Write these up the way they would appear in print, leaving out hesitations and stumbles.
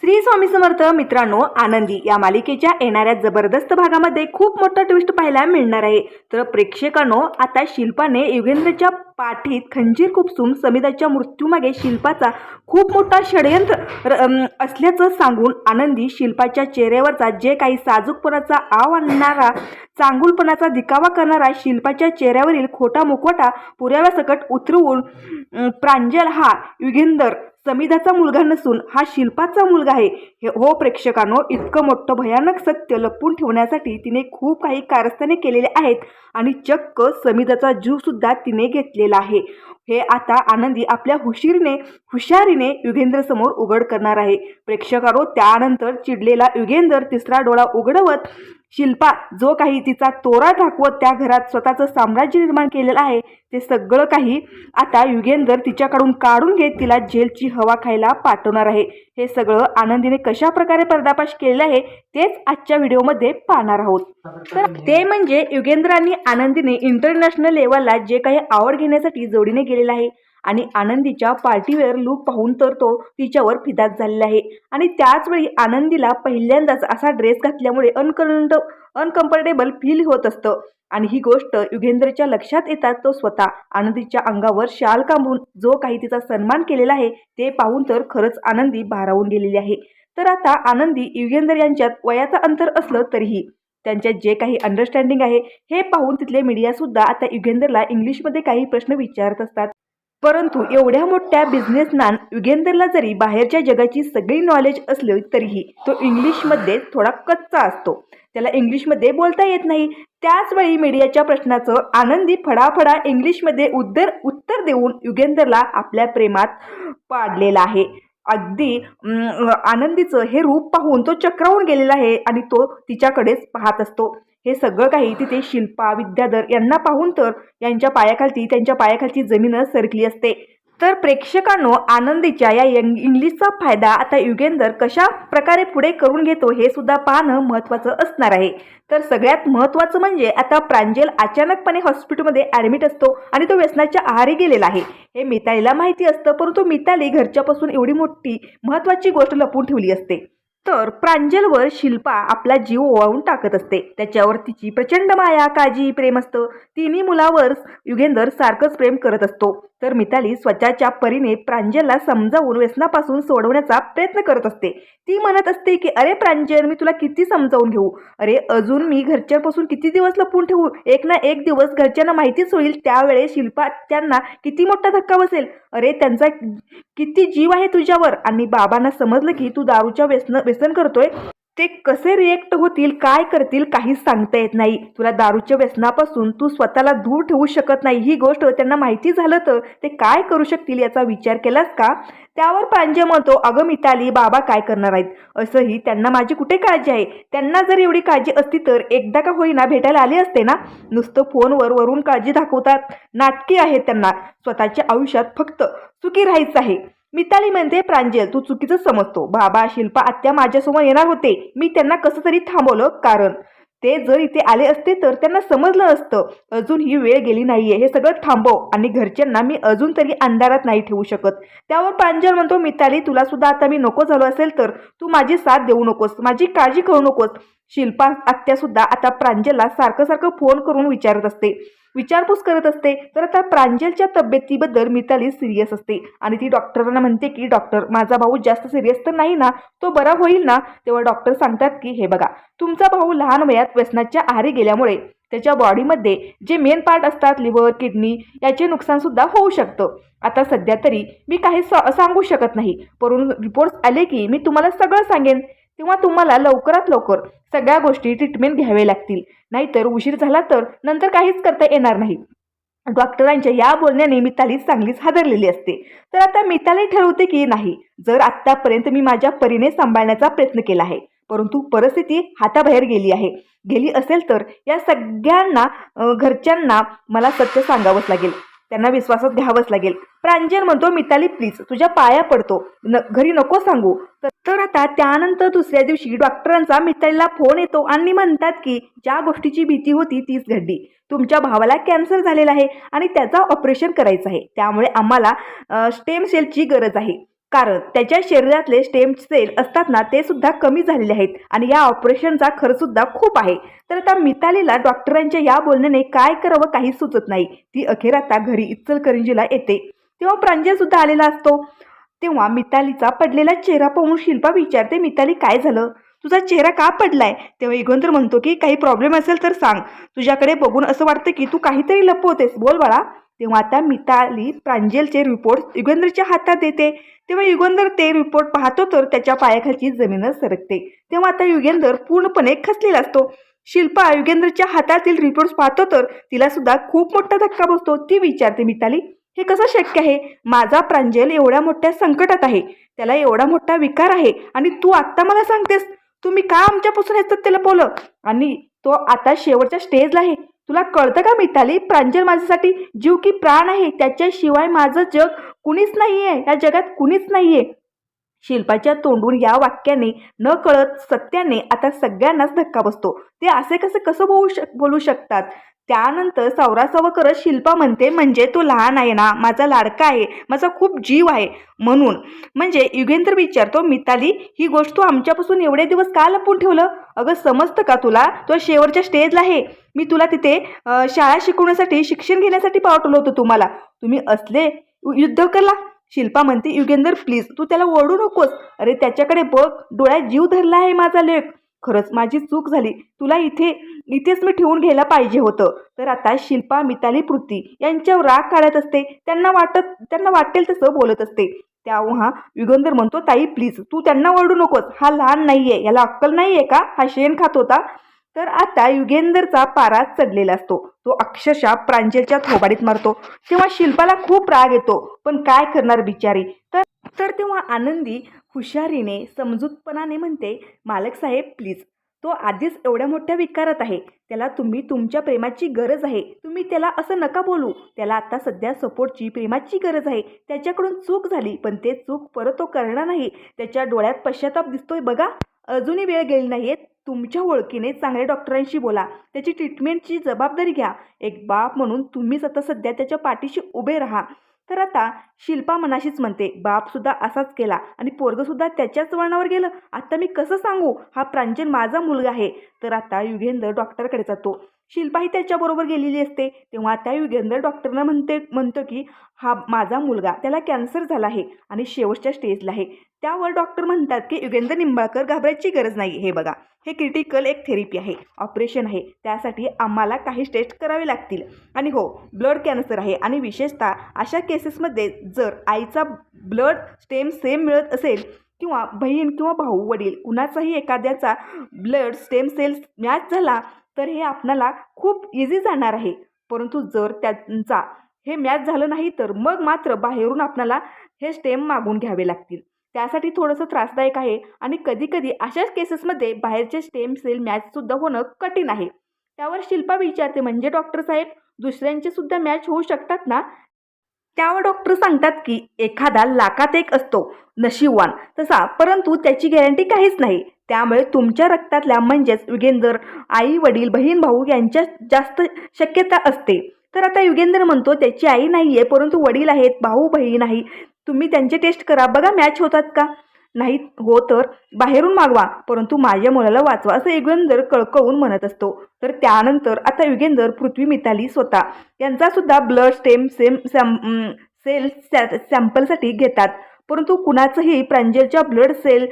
श्री स्वामी समर्थ. मित्रांनो, आनंदी या मालिकेच्या येणाऱ्या जबरदस्त भागामध्ये खूप मोठा ट्विस्ट पाहायला मिळणार आहे. तर प्रेक्षकांनो, आता शिल्पाने युगेंद्रच्या पाठीत खंजीर खुपसून समिधाच्या मृत्यूमागे शिल्पाचा खूप मोठा षडयंत्र असल्याचं सांगून आनंदी शिल्पाच्या चेहऱ्यावरचा जे काही साजूकपणाचा आव आणणारा, चांगुलपणाचा दिखावा करणारा शिल्पाच्या चेहऱ्यावरील खोटा मुखवटा पुराव्यासकट उतरवून प्रांजल हा युगेंद्र समिधाचा मुलगा नसून हा शिल्पाचा मुलगा आहे हो प्रेक्षकांनो, इतकं मोठं भयानक सत्य लपवून ठेवण्यासाठी तिने खूप काही कारस्थाने केलेले आहेत आणि चक्क समिधाचा जीव सुद्धा तिने घेतलेला आहे. हे आता आनंदी आपल्या हुशारीने युगेंद्र समोर उघड करणार आहे. प्रेक्षकांनो, त्यानंतर चिडलेला युगेंद्र तिसरा डोळा उघडवत शिल्पा जो काही तिचा तोरा दाखवत त्या घरात स्वतःचं साम्राज्य निर्माण केलेलं आहे ते सगळं काही आता युगेंद्र तिच्याकडून काढून घेत तिला जेलची हवा खायला पाठवणार आहे. हे सगळं आनंदीने कशा प्रकारे पर्दाफाश केलेलं आहे तेच आजच्या व्हिडिओमध्ये पाहणार आहोत. तर ते म्हणजे युगेंद्र आणि आनंदीने इंटरनॅशनल लेवलला जे काही आवड घेण्यासाठी जोडीने गेलेला आहे आणि आनंदीच्या पार्टीवेअर लुक पाहून तर तो तिच्यावर फिदाच झालेला आहे. आणि त्याचवेळी आनंदीला पहिल्यांदाच असा ड्रेस घातल्यामुळे अनकम्फर्टेबल फील होत असतं आणि ही गोष्ट युगेंद्रच्या लक्षात येतात तो स्वतः आनंदीच्या अंगावर शाल कांबून जो काही तिचा सन्मान केलेला आहे ते पाहून तर खरंच आनंदी भारावून गेलेली आहे. तर आता आनंदी युगेंद्र यांच्यात वयाचं अंतर असलं तरीही त्यांच्यात जे काही अंडरस्टँडिंग आहे हे पाहून तिथले मीडियासुद्धा आता युगेंद्रला इंग्लिशमध्ये काही प्रश्न विचारत असतात. परंतु एवढ्या मोठ्या बिझनेसमॅन युगेंद्रला जरी बाहेरच्या जगाची सगळी नॉलेज असली तरीही तो इंग्लिशमध्ये थोडा कच्चा असतो, त्याला इंग्लिशमध्ये बोलता येत नाही. त्याचवेळी मीडियाच्या प्रश्नाचं आनंदी फडाफडा इंग्लिशमध्ये उत्तर देऊन युगेंद्रला आपल्या प्रेमात पाडलेला आहे. अगदी आनंदीचं हे रूप पाहून तो चक्रावून गेलेला आहे आणि तो तिच्याकडेच पाहत असतो. हे सगळं काही तिथे शिल्पा, विद्याधर यांना पाहून तर त्यांच्या पायाखालची जमीनच सरकली असते. तर प्रेक्षकांनो, आनंदीच्या या इंग्लिशचा फायदा आता युगेंद्र कशा प्रकारे पुढे करून घेतो हे सुद्धा पाहणं महत्त्वाचं असणार आहे. तर सगळ्यात महत्त्वाचं म्हणजे आता प्रांजल अचानकपणे हॉस्पिटलमध्ये ॲडमिट असतो आणि तो व्यसनाच्या आहारी गेलेला आहे. हे मितालीला माहिती असतं, परंतु मिताली घरच्यापासून एवढी मोठी महत्त्वाची गोष्ट लपवून ठेवली असते. तर प्रांजलवर शिल्पा आपला जीव ओवाळून टाकत असते. त्याच्यावर तिची प्रचंड माया, काळजी, प्रेम असतं. तिन्ही मुलावर युगेंद्र सारखंच प्रेम करत असतो. तर मिताली स्वतःच्या परीने प्रांजलला समजावून व्यसनापासून सोडवण्याचा प्रयत्न करत असते. ती म्हणत असते की अरे प्रांजल, मी तुला किती समजावून घेऊ, अरे अजून मी घरच्यांपासून किती दिवस लपवून ठेवू, एक ना एक दिवस घरच्यांना माहितीच होईल, त्यावेळेस शिल्पा त्यांना किती मोठा धक्का बसेल, अरे त्यांचा किती जीव आहे तुझ्यावर, आणि बाबांना समजलं की तू दारूच्या व्यसन करतोय, ते कसे रिएक्ट होतील, काय करतील काहीच सांगता येत नाही. तुला दारूच्या व्यसनापासून तू स्वतःला दूर ठेवू शकत नाही, ही गोष्ट त्यांना माहिती झालं तर ते काय करू शकतील याचा विचार केलास का. त्यावर प्रांजल म्हणतो, अगं मिताली, बाबा काय करणार आहेत, असंही त्यांना माझी कुठे काळजी आहे, त्यांना जर एवढी काळजी असती तर एकदा का होईना भेटायला आले असते ना, नुसतं फोनवर वरून काळजी दाखवतात, नाटकी आहेत, त्यांना स्वतःच्या आयुष्यात फक्त सुखी राहायचं आहे. मिताली म्हणते, प्रांजल तू चुकीचं समजतो, बाबा, शिल्पा, आत्या माझ्यासमोर येणार होते, मी त्यांना कसं तरी थांबवलं, कारण ते जर इथे आले असते तर त्यांना समजलं असतं अजून ही वेळ गेली नाहीये, हे सगळं थांबव, आणि घरच्यांना मी अजून तरी अंधारात नाही ठेवू शकत. त्यावर प्रांजल म्हणतो, मिताली तुला सुद्धा आता मी नको झालो असेल तर तू माझी साथ देऊ नकोस, माझी काळजी करू नकोस. शिल्पा आत्या सुद्धा आता प्रांजलला सारखं फोन करून विचारपूस करत असते. तर आता प्रांजलच्या तब्येतीबद्दल मिताली सिरियस असते आणि ती डॉक्टरांना म्हणते की डॉक्टर, माझा भाऊ जास्त सिरियस तर नाही ना, तो बरा होईल ना. तेव्हा डॉक्टर सांगतात की हे बघा, तुमचा भाऊ लहान वयात व्यसनाच्या आहारी गेल्यामुळे त्याच्या बॉडीमध्ये जे मेन पार्ट असतात, लिव्हर, किडनी, याचे नुकसान सुद्धा होऊ शकतं. आता सध्या तरी मी काही सांगू शकत नाही, परंतु रिपोर्ट्स आले की मी तुम्हाला सगळं सांगेन, तेव्हा तुम्हाला लवकरात लवकर सगळ्या गोष्टी ट्रीटमेंट घ्यावे लागतील, नाहीतर उशीर झाला तर नंतर काहीच करता येणार नाही. डॉक्टरांच्या या बोलण्याने मिताली चांगलीच हादरलेली असते. तर आता मिताली ठरवते की नाही, जर आत्तापर्यंत मी माझ्या परीने सांभाळण्याचा प्रयत्न केला आहे, परंतु परिस्थिती हाताबाहेर गेली असेल तर या सगळ्यांना घरच्यांना मला सत्य सांगावंच लागेल, त्यांना विश्वासात घ्यावंच लागेल. प्रांजल म्हणतो, मिताली प्लीज तुझ्या पाया पडतो, घरी नको सांगू. तर आता त्यानंतर दुसऱ्या दिवशी डॉक्टरांचा मितालीला फोन येतो आणि म्हणतात की ज्या गोष्टीची भीती होती तीच घडली, तुमच्या भावाला कॅन्सर झालेला आहे आणि त्याचा ऑपरेशन करायचं आहे, त्यामुळे आम्हाला स्टेम सेलची गरज आहे. कारण त्याच्या शरीरातले स्टेम सेल असतात ना ते सुद्धा कमी झालेले आहेत आणि या ऑपरेशनचा खर्च सुद्धा खूप आहे. तर आता मितालीला डॉक्टरांच्या या बोलण्याने काय करावं काही सुचत नाही. ती अखेर आता घरी इचलकरंजीला येते. तेव्हा प्रांजल सुद्धा आलेला असतो. तेव्हा मितालीचा पडलेला चेहरा पाहून शिल्पा विचारते, मिताली काय झालं, तुझा चेहरा का पडलाय? तेव्हा युगंधर म्हणतो की काही प्रॉब्लेम असेल तर सांग, तुझ्याकडे बघून असं वाटतं की तू काहीतरी लपवतेस, बोल बाळा. तेव्हा आता मिताली प्रांजलचे रिपोर्ट युगंधरच्या हातात देते. तेव्हा युगंधर ते रिपोर्ट पाहतो तर त्याच्या पायाखालची जमीनच सरकते. तेव्हा आता युगंधर पूर्णपणे खचलेला असतो. शिल्पा युगेंद्रच्या हातातील रिपोर्ट्स पाहतो तर तिला सुद्धा खूप मोठा धक्का बसतो. ती विचारते, मिताली हे कसं शक्य आहे? माझा प्रांजल एवढ्या मोठ्या संकटात आहे, त्याला एवढा मोठा विकार आहे आणि तू आत्ता मला सांगतेस तुम्ही का आमच्यापासून ह्याचं त्याला बोल, आणि तो आता शेवटच्या स्टेजला आहे. तुला कळतं का मिताली, प्रांजल माझ्यासाठी जीव की प्राण आहे, त्याच्याशिवाय माझं जग कुणीच नाहीये, या जगात कुणीच नाहीये. शिल्पाच्या तोंडून या वाक्याने न कळत सत्याने आता सगळ्यांनाच धक्का बसतो. ते असे कसं बोलू शकतात? त्यानंतर सावरासावं करत शिल्पा म्हणते, म्हणजे तो लहान आहे ना, माझा लाडका आहे, माझा खूप जीव आहे म्हणून. म्हणजे युगेंद्र विचारतो, मिताली ही गोष्ट तू आमच्यापासून एवढे दिवस का लपून ठेवलं? अगं समजतं का तुला, तो शेवटच्या स्टेजला आहे. मी तुला तिथे शाळा शिकवण्यासाठी शिक्षण घेण्यासाठी पाठवलं होतं तुम्हाला, तुम्ही असले युद्ध केला. शिल्पा म्हणते, युगेंद्र प्लीज तू त्याला ओरडू नकोस, अरे त्याच्याकडे बघ, डोळ्यात जीव धरला आहे माझा लेक, खरंच माझी चूक झाली, तुला इथेच मी ठेवून घ्यायला पाहिजे होतं. तर आता शिल्पा मिताली पृथ्वी यांच्यावर राग काढत असते. त्यांना वाटेल तसं बोलत असते. तेव्हा युगंधर म्हणतो, ताई प्लीज तू त्यांना ओरडू नकोस, हा लहान नाहीये, याला अक्कल नाहीये का, हा शेण खात होता. तर आता युगेंदरचा पारा चढलेला असतो. तो अक्षरशः प्रांजलच्या थोबाडीत मारतो. तेव्हा शिल्पाला खूप राग येतो, पण काय करणार बिचारी. तर तेव्हा आनंदी हुशारीने समजूतपणाने म्हणते, मालक साहेब प्लीज, तो आधीच एवढ्या मोठ्या विकारात आहे, त्याला तुमच्या प्रेमाची गरज आहे, तुम्ही त्याला असं नका बोलू, त्याला आता सध्या सपोर्टची प्रेमाची गरज आहे. त्याच्याकडून चूक झाली, पण ते चूक परत तो करणार नाही. त्याच्या डोळ्यात पश्चाताप दिसतोय बघा, अजूनही वेळ गेली नाहीये. तुमच्या ओळखीने चांगल्या डॉक्टरांशी बोला, त्याची ट्रीटमेंटची जबाबदारी घ्या. एक बाप म्हणून तुम्हीच आता सध्या त्याच्या पाठीशी उभे राहा. तर आता शिल्पा मनाशीच म्हणते, बाप सुद्धा असाच केला आणि पोरग सुद्धा त्याच्याच वळणावर गेलं, आता मी कसं सांगू, हा प्रांजल माझा मुलगा आहे. तर आता युगेंद्र डॉक्टरकडे जातो. शिल्पाही त्याच्याबरोबर गेलेली असते. तेव्हा आता युगेंद्र डॉक्टरना म्हणतो की हा माझा मुलगा, त्याला कॅन्सर झाला आहे आणि शेवटच्या स्टेजला आहे. त्यावर डॉक्टर म्हणतात की युगेंद्र निंबाळकर घाबरायची गरज नाही, हे बघा हे क्रिटिकल एक थेरपी आहे, ऑपरेशन आहे, त्यासाठी आम्हाला काही टेस्ट करावे लागतील आणि हो ब्लड कॅन्सर आहे आणि विशेषतः अशा केसेसमध्ये जर आईचा ब्लड स्टेम सेम मिळत असेल किंवा बहीण किंवा भाऊ वडील कुणाचाही एखाद्याचा ब्लड स्टेम सेल्स मॅच झाला तर हे आपणाला खूप इझी जाणार आहे. परंतु जर त्यांचा हे मॅच झालं नाही तर मग मात्र बाहेरून आपणाला हे स्टेम मागून घ्यावे लागतील. त्यासाठी थोडंसं त्रासदायक आहे आणि कधीकधी अशाच केसेसमध्ये बाहेरचे स्टेम सेल मॅचसुद्धा होणं कठीण आहे. त्यावर शिल्पा विचारते, म्हणजे डॉक्टर साहेब दुसऱ्यांचे सुद्धा मॅच होऊ शकतात ना? त्यावर डॉक्टर सांगतात की एखादा लाखात एक असतो नशीबवान तसा, परंतु त्याची गॅरंटी काहीच नाही. त्यामुळे तुमच्या रक्तातल्या म्हणजेच युगेंद्र आई वडील बहीण भाऊ यांच्यात जास्त शक्यता असते. तर आता युगेंद्र म्हणतो, त्याची आई नाही आहे परंतु वडील आहेत, भाऊ बहीण नाही, तुम्ही त्यांचे टेस्ट करा बघा मॅच होतात का, नाही हो तर बाहेरून मागवा, परंतु माझ्या मुलाला वाचवा, असं युगेंद्र कळकळून म्हणत असतो. तर त्यानंतर आता युगेंद्र पृथ्वी मिताली स्वतः यांचा सुद्धा ब्लड स्टेम सेल सॅम्पलसाठी घेतात. परंतु कुणाचंही प्रांजलच्या ब्लड सेल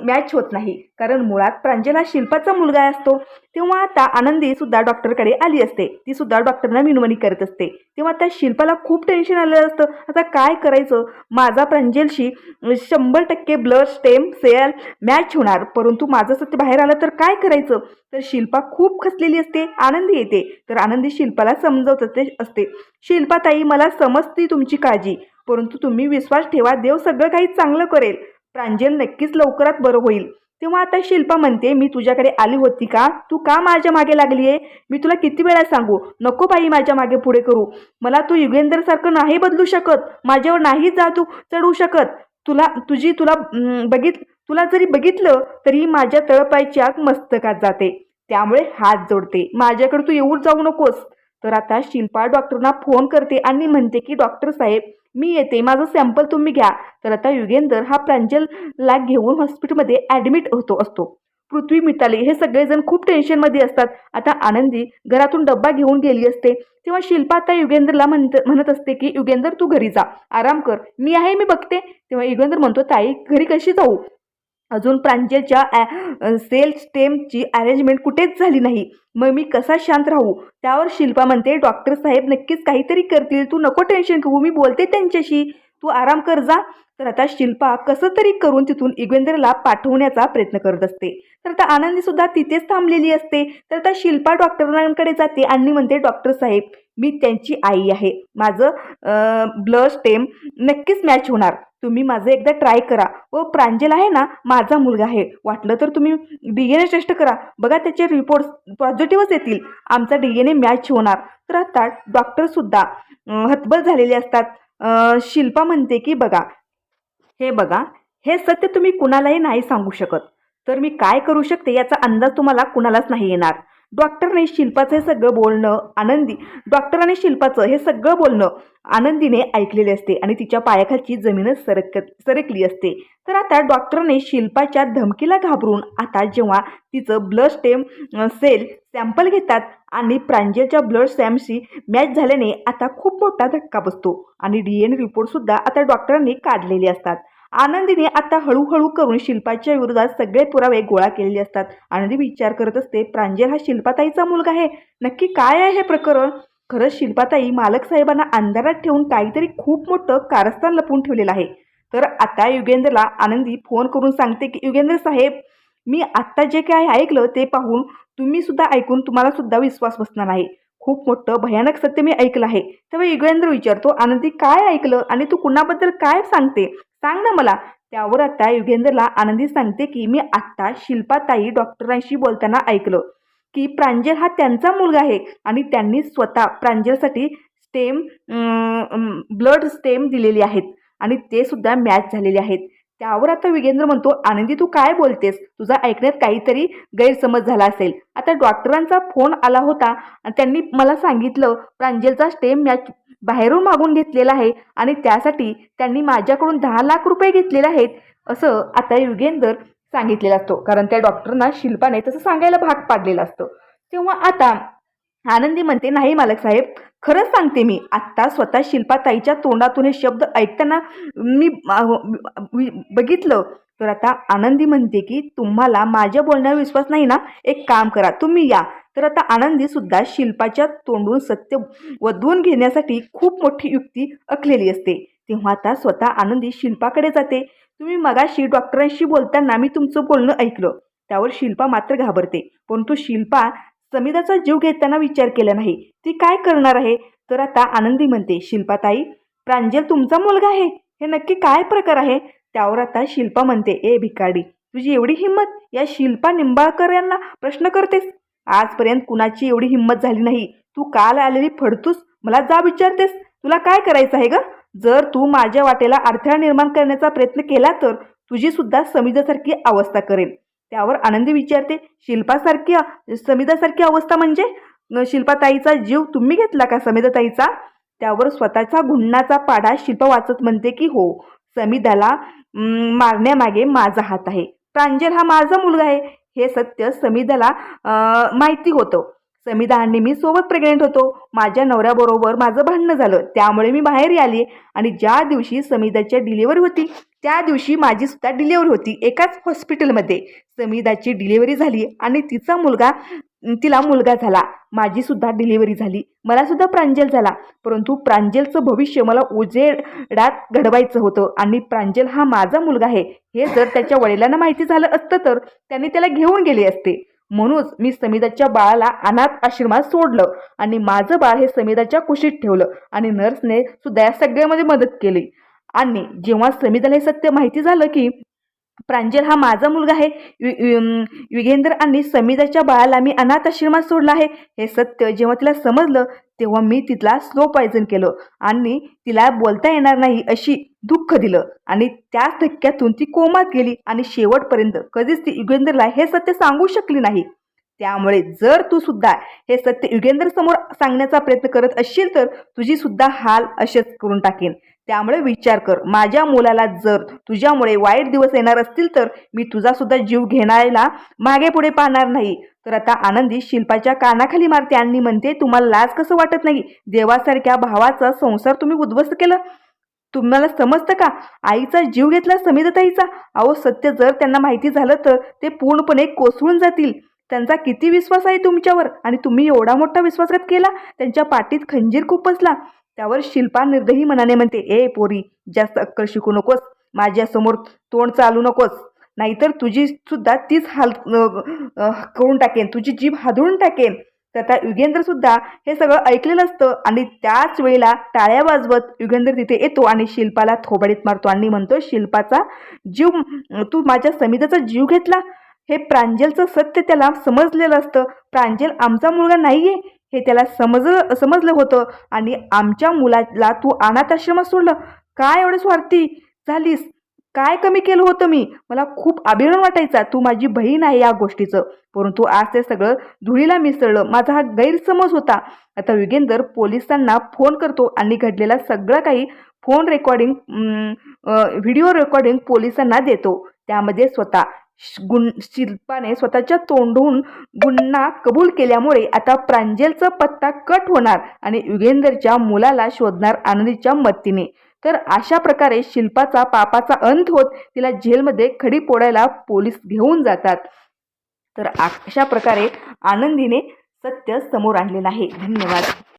मॅच होत नाही, कारण मुळात प्रांजल हा शिल्पाचा मुलगा असतो. तेव्हा आता आनंदी सुद्धा डॉक्टरकडे आली असते. ती सुद्धा डॉक्टरना विनवणी करत असते. तेव्हा त्या शिल्पाला खूप टेन्शन आलेलं असतं, आता काय करायचं, माझा प्रांजलशी 100% ब्लड स्टेम सेल मॅच होणार, परंतु माझं सत्य बाहेर आलं तर काय करायचं. तर शिल्पा खूप खचलेली असते. आनंदी येते. तर आनंदी शिल्पाला समजवत असते, शिल्पाताई मला समजते तुमची काळजी, परंतु तुम्ही विश्वास ठेवा, देव सगळं काही चांगलं करेल, प्रांजल नक्कीच लवकरात बरं होईल. तेव्हा आता शिल्पा म्हणते, मी तुझ्याकडे आली होती का, तू का माझ्या मागे लागली आहे, मी तुला किती वेळा सांगू, नको बाई माझ्या मागे पुढे करू, मला तू युगेंद्रसारखं नाही बदलू शकत, माझ्यावर नाही जादू चढवू शकत, तुला जरी बघितलं तरी माझ्या तळपायची आग मस्तकात जाते, त्यामुळे हात जोडते, माझ्याकडे तू येऊन जाऊ नकोस. तर आता शिल्पा डॉक्टरना फोन करते आणि म्हणते की डॉक्टर साहेब मी येते, माझं सॅम्पल तुम्ही घ्या. तर आता युगेंद्र हा प्रांजलला घेऊन हॉस्पिटलमध्ये ॲडमिट असतो. पृथ्वी, मिताली हे सगळेजण खूप टेन्शनमध्ये असतात. आता आनंदी घरातून डब्बा घेऊन गेली असते. तेव्हा शिल्पा आता युगेंद्रला म्हणत असते की युगेंद्र तू घरी जा, आराम कर, मी आहे, मी बघते. तेव्हा युगेंद्र म्हणतो ताई घरी कशी जाऊ, अजून प्रांजलच्या सेल स्टेमची अरेंजमेंट कुठेच झाली नाही, मग मी कसा शांत राहू. त्यावर शिल्पा म्हणते डॉक्टर साहेब नक्कीच काहीतरी करतील, तू नको टेन्शन घेऊ, मी बोलते त्यांच्याशी, तू आराम कर जा. तर आता शिल्पा कसं तरी करून तिथून युगेंद्रला पाठवण्याचा प्रयत्न करत असते. तर आता आनंदी सुद्धा तिथेच थांबलेली असते. तर आता शिल्पा डॉक्टरांकडे जाते आणि म्हणते डॉक्टर साहेब मी त्यांची आई आहे, माझं ब्लड स्टेम नक्कीच मॅच होणार, तुम्ही माझं एकदा ट्राय करा. व प्रांजल आहे ना माझा मुलगा आहे, वाटलं तर तुम्ही DNA टेस्ट करा, बघा त्याचे रिपोर्ट्स पॉझिटिव्हच येतील, आमचा DNA मॅच होणार. तर आता डॉक्टरसुद्धा हतबल झालेले असतात. शिल्पा म्हणते की बघा हे सत्य तुम्ही कुणालाही नाही सांगू शकत, तर मी काय करू शकते याचा अंदाज तुम्हाला कुणालाच नाही येणार. डॉक्टरने शिल्पाचं हे सगळं बोलणं डॉक्टरांनी शिल्पाचं हे सगळं बोलणं आनंदीने ऐकलेले असते आणि तिच्या पायाखालची जमीनच सरकली असते. तर आता डॉक्टरने शिल्पाच्या धमकीला घाबरून आता जेव्हा तिचं ब्लड स्टेम सेल सॅम्पल घेतात आणि प्रांजलच्या ब्लड सॅम्पशी मॅच झाल्याने आता खूप मोठा धक्का बसतो आणि DNA रिपोर्टसुद्धा आता डॉक्टरांनी काढलेले असतात. आनंदीने आता हळूहळू करून शिल्पाच्या विरोधात सगळे पुरावे गोळा केलेले असतात. आनंदी विचार करत असते प्रांजल हा शिल्पाताईचा मुलगा आहे, नक्की काय आहे हे प्रकरण. खरंच शिल्पाताई मालक साहेबांना अंधारात ठेवून काहीतरी खूप मोठं कारस्थान लपवून ठेवलेलं आहे. तर आता युगेंद्रला आनंदी फोन करून सांगते की युगेंद्र साहेब मी आत्ता जे काय ऐकलं ते पाहून तुम्ही सुद्धा ऐकून तुम्हाला सुद्धा विश्वास बसणार नाही, खूप मोठं भयानक सत्य मी ऐकलं आहे. तेव्हा युगेंद्र विचारतो आनंदी काय ऐकलं आणि तू कुणाबद्दल काय सांगते, सांग ना मला. त्यावर आता युगेंद्रला आनंदी सांगते की मी आत्ता शिल्पाताई डॉक्टरांशी बोलताना ऐकलं की प्रांजल हा त्यांचा मुलगा आहे आणि त्यांनी स्वतः प्रांजलसाठी ब्लड स्टेम दिलेली आहेत आणि ते सुद्धा मॅच झालेले आहेत. त्यावर आता युगेंद्र म्हणतो आनंदी तू काय बोलतेस, तुझा ऐकण्यात काहीतरी गैरसमज झाला असेल. आता डॉक्टरांचा फोन आला होता आणि त्यांनी मला सांगितलं प्रांजलचा स्टेम मॅच बाहेरून मागून घेतलेला आहे आणि त्यासाठी त्यांनी माझ्याकडून 10 लाख रुपये घेतलेले आहेत, असं आता युगेंद्र सांगितलेलं असतो. कारण त्या डॉक्टरना शिल्पाने तसं सांगायला भाग पाडलेलं असतं. तेव्हा आता आनंदी म्हणते नाही मालक साहेब, खरंच सांगते, मी आत्ता स्वतः शिल्पाताईच्या तोंडातून हे शब्द ऐकताना मी बघितलं. तर आता आनंदी म्हणते की तुम्हाला माझ्या बोलण्यावर विश्वास नाही ना, एक काम करा तुम्ही या. तर आता आनंदी सुद्धा शिल्पाच्या तोंडून सत्य वधवून घेण्यासाठी खूप मोठी युक्ती आखलेली असते. तेव्हा आता स्वतः आनंदी शिल्पाकडे जाते. तुम्ही मगाशी डॉक्टरांशी बोलताना मी तुमचं बोलणं ऐकलं. त्यावर शिल्पा मात्र घाबरते, परंतु शिल्पा समिधाचा जीव घेताना विचार केला नाही, ती काय करणार आहे. तर आता आनंदी म्हणते शिल्पाताई प्रांजल तुमचा मुलगा आहे, हे नक्की काय प्रकार आहे. त्यावर आता शिल्पा म्हणते ए भिकाडी, तुझी एवढी हिंमत या शिल्पा निंबाळकर यांना प्रश्न करतेस, आजपर्यंत कुणाची एवढी हिंमत झाली नाही, तू काल आलेली फडतूस मला जा विचारतेस, तुला काय करायचं आहे ग. जर तू माझ्या वाटेला अडथळा निर्माण करण्याचा प्रयत्न केला तर तुझी सुद्धा समिधासारखी अवस्था करेल. त्यावर आनंदी विचारते समिधासारखी अवस्था म्हणजे शिल्पाताईचा जीव तुम्ही घेतला का समिधाताईचा. त्यावर स्वतःचा गुन्ह्याचा पाढा शिल्पा वाचत म्हणते की हो, समिधाला मारण्यामागे माझा हात आहे, प्रांजल हा माझा मुलगा आहे हे सत्य समिधाला माहिती होतं. समिधा आणि मी सोबत प्रेग्नेंट होतो, माझ्या नवऱ्याबरोबर माझं भांडणं झालं, त्यामुळे मी बाहेर आली आणि ज्या दिवशी समिधाची डिलिव्हरी होती त्या दिवशी माझी सुद्धा डिलिव्हरी होती. एकाच हॉस्पिटलमध्ये समिधाची डिलिव्हरी झाली आणि तिला मुलगा झाला, माझी सुद्धा डिलिव्हरी झाली, मला सुद्धा प्रांजल झाला. परंतु प्रांजलचं भविष्य मला उजेडात घडवायचं होतं आणि प्रांजल हा माझा मुलगा आहे हे जर त्याच्या वडिलांना माहिती झालं असतं तर त्यांनी त्याला घेऊन गेले असते. म्हणूनच मी समिधाच्या बाळाला अनाथ आश्रमात सोडलं आणि माझं बाळ हे समिधाच्या कुशीत ठेवलं आणि नर्सने सुद्धा या सगळ्यामध्ये मदत केली. आणि जेव्हा समिधाला हे सत्य माहिती झालं की प्रांजल हा माझा मुलगा आहे, युगेंद्र आणि समिधाच्या बाळाला मी अनाथ आश्रमात सोडलं आहे हे सत्य जेव्हा तिला समजलं तेव्हा मी तिला स्लो पॉयझन केलं आणि तिला बोलता येणार नाही अशी दुःख दिलं आणि त्याच धक्क्यातून ती कोमात गेली आणि शेवटपर्यंत कधीच ती युगेंद्रला हे सत्य सांगू शकली नाही. त्यामुळे जर तू सुद्धा हे सत्य युगेंद्र समोर सांगण्याचा प्रयत्न करत असशील तर तुझी सुद्धा हाल असेच करून टाकेन. त्यामुळे विचार कर, माझ्या मुलाला जर तुझ्यामुळे वाईट दिवस येणार असतील तर मी तुझा सुद्धा जीव घेण्याला मागे पुढे पाहणार नाही. तर आता आनंदी शिल्पाच्या कानाखाली मारते आणि म्हणते, तुम्हाला लाज कसं वाटत नाही? देवासारख्या भावाचा संसार तुम्ही उद्ध्वस्त केलं. तुम्हाला समजतं का? आईचा जीव घेतला समिधाताईचा. अहो सत्य जर त्यांना माहिती झालं तर ते पूर्णपणे कोसळून जातील. त्यांचा किती विश्वास आहे तुमच्यावर आणि तुम्ही एवढा मोठा विश्वासघात केला. त्यांच्या पाठीत खंजीर खूप बसला. त्यावर शिल्पा निर्दयी मनाने म्हणते, ए पोरी, जास्त अक्कल शिकू नकोस, माझ्यासमोर तोंड चालू नकोस, नाहीतर तुझी सुद्धा तीच हाल करून टाकेन, तुझी जीभ हादळून टाकेन. तर आता युगेंद्र सुद्धा हे सगळं ऐकलेलं असतं आणि त्याच वेळेला टाळ्या वाजवत युगेंद्र तिथे येतो आणि शिल्पाला थोबाडीत मारतो आणि म्हणतो, शिल्पाचा जीव, तू माझ्या समिधाचा जीव घेतला. हे प्रांजलचं सत्य त्याला समजलेलं असतं. प्रांजल आमचा मुलगा नाहीये हे त्याला समजलं होतं आणि आमच्या मुलाला तू अनाथ आश्रमात सोडलं. काय एवढं स्वार्थी झालीस? काय कमी केलं होतं मी? मला खूप अभिमान वाटायचा, तू माझी बहीण आहे या गोष्टीचं, परंतु आज ते सगळं धुळीला मिसळलं. माझा हा गैरसमज होता. आता युगेंद्र पोलिसांना फोन करतो आणि घडलेला सगळं काही फोन रेकॉर्डिंग, व्हिडिओ रेकॉर्डिंग पोलिसांना देतो. त्यामध्ये शिल्पाने स्वतःच्या तोंडून गुन्हा कबूल केल्यामुळे आता प्रांजलचा पत्ता कट होणार आणि युगेंद्रच्या मुलाला शोधणार आनंदीच्या मदतीने. तर अशा प्रकारे शिल्पाचा पापाचा अंत होत तिला जेलमध्ये खडी फोडायला पोलीस घेऊन जातात. तर अशा प्रकारे आनंदीने सत्य समोर आणलेलं आहे. धन्यवाद.